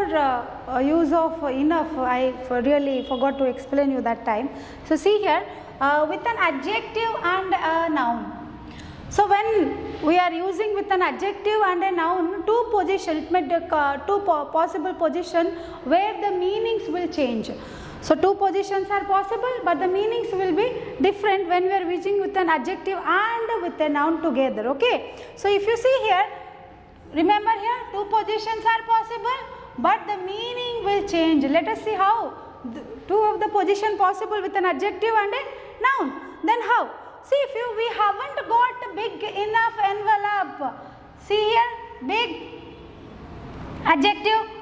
use of enough, I really forgot to explain you that time. So see here, with an adjective and a noun. So when we are using with an adjective and a noun, two position, it may two possible position where the meanings will change. So two positions are possible, but the meanings will be different when we are using with an adjective and with a noun together. Okay. So if you see here, remember here, two positions are possible, but the meaning will change. Let us see how. Two of the position possible with an adjective and a noun. Then how? See, if we haven't got big enough envelope. See here, big adjective.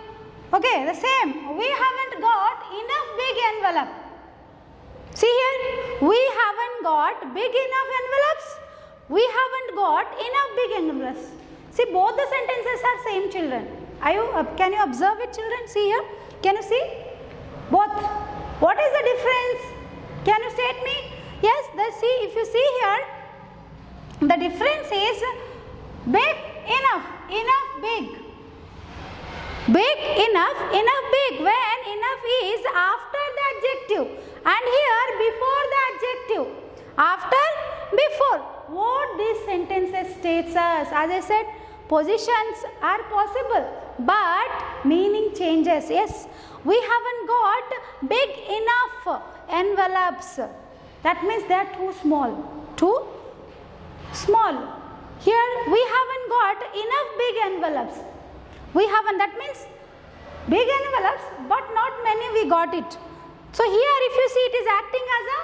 Okay, the same. We haven't got enough big envelope. See here, we haven't got big enough envelopes. We haven't got enough big envelopes. See, both the sentences are same, children. Can you observe it, children? See here. Can you see? Both. What is the difference? Can you state me? Yes, if you see here, the difference is big, enough, big. Big, enough, big. When enough is after the adjective, and here before the adjective. After, before. What these sentences states us? As I said, positions are possible, but meaning changes. Yes, we haven't got big enough envelopes. That means they are too small. Too small. Here we haven't got enough big envelopes. We haven't. That means big envelopes, but not many we got it. So here if you see, it is acting as a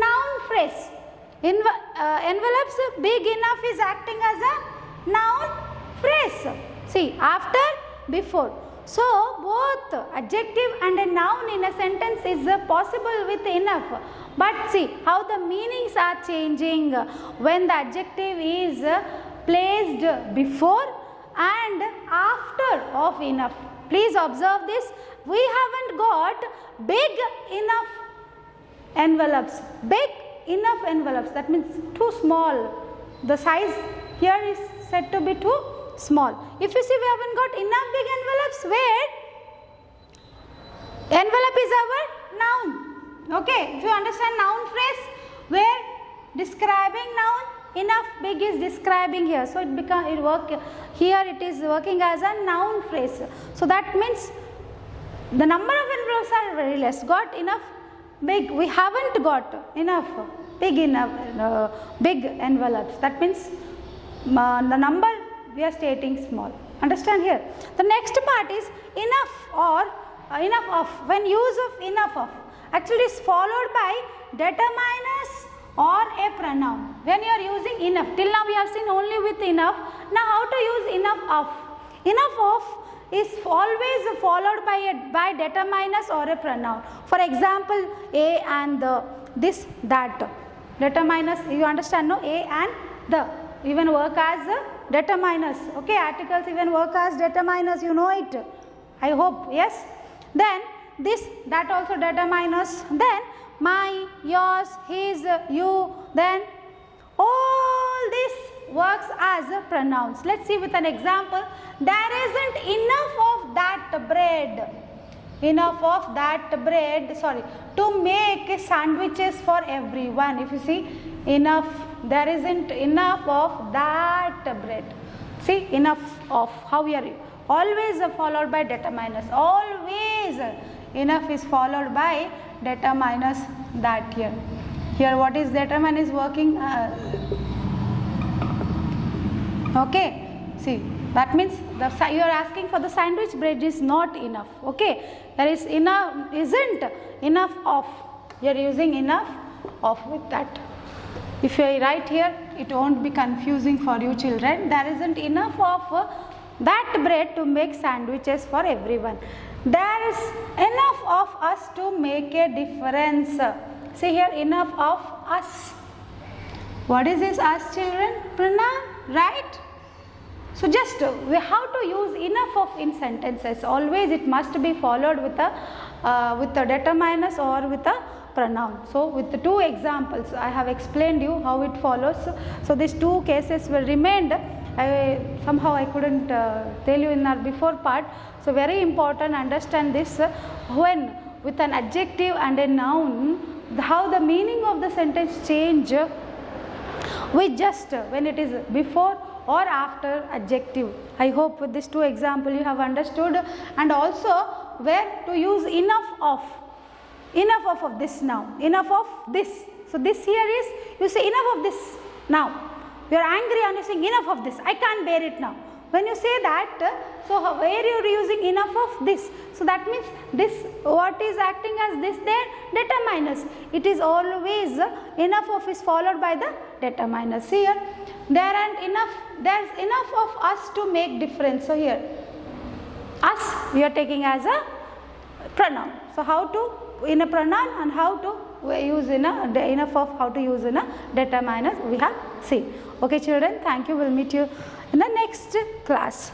noun phrase. Envelopes big enough is acting as a noun phrase. See, after, before. So both adjective and a noun in a sentence is possible with enough. But see how the meanings are changing when the adjective is placed before and after of enough. Please observe this. We haven't got big enough envelopes. Big enough envelopes. That means too small. The size here is said to be too small. If you see, we haven't got enough big envelopes where envelope is our noun. Okay, if you understand noun phrase, where describing noun, enough big is describing here. So here it is working as a noun phrase. So that means the number of envelopes are very less. Got enough big, we haven't got enough big envelopes. That means the number we are stating small. Understand here. The next part is enough or enough of. When use of enough of actually is followed by determiners or a pronoun. When you are using enough, till now we have seen only with enough. Now how to use enough of? Enough of is always followed by determiners or a pronoun. For example, a and the, this, that. Determiners, you understand, no? A and the even work as determiners. Okay, articles even work as determiners, you know it. I hope, yes. Then this, that also determiners. Then my, yours, his, you. Then all this works as pronouns. Let's see with an example. There isn't enough of that bread. Enough of that bread, to make sandwiches for everyone. If you see, enough, there isn't enough of that bread. See, enough of, how we are always followed by determiners. Always enough is followed by determiners. That here. Here what is determine is working. Okay, see, that means you are asking for the sandwich bread is not enough. Okay, there is enough, isn't enough of. You are using enough of with that. If you write here, it won't be confusing for you children. There isn't enough of that bread to make sandwiches for everyone. There is enough of us to make a difference. See here, enough of us. What is this us, children? Pronoun, right? So just we have to use enough of in sentences. Always it must be followed with the determiners or with the pronoun. So with the two examples I have explained you how it follows. So these two cases were remained. Somehow I couldn't tell you in our before part. So very important, understand this. When with an adjective and a noun, how the meaning of the sentence change with just when it is before or after adjective. I hope with these two examples you have understood, and also where to use enough of this now, enough of this. So this here is, you say enough of this now. You are angry and you saying enough of this, I can't bear it now. When you say that, so where you are using enough of this, so that means this, what is acting as this there, determiners. It is always enough of is followed by the determiners. Here there is enough of us to make difference. So here us we are taking as a pronoun. So how to in a pronoun and how to use in a enough of how to use in a determiners we have seen. Okay children, thank you. We'll meet you in the next class.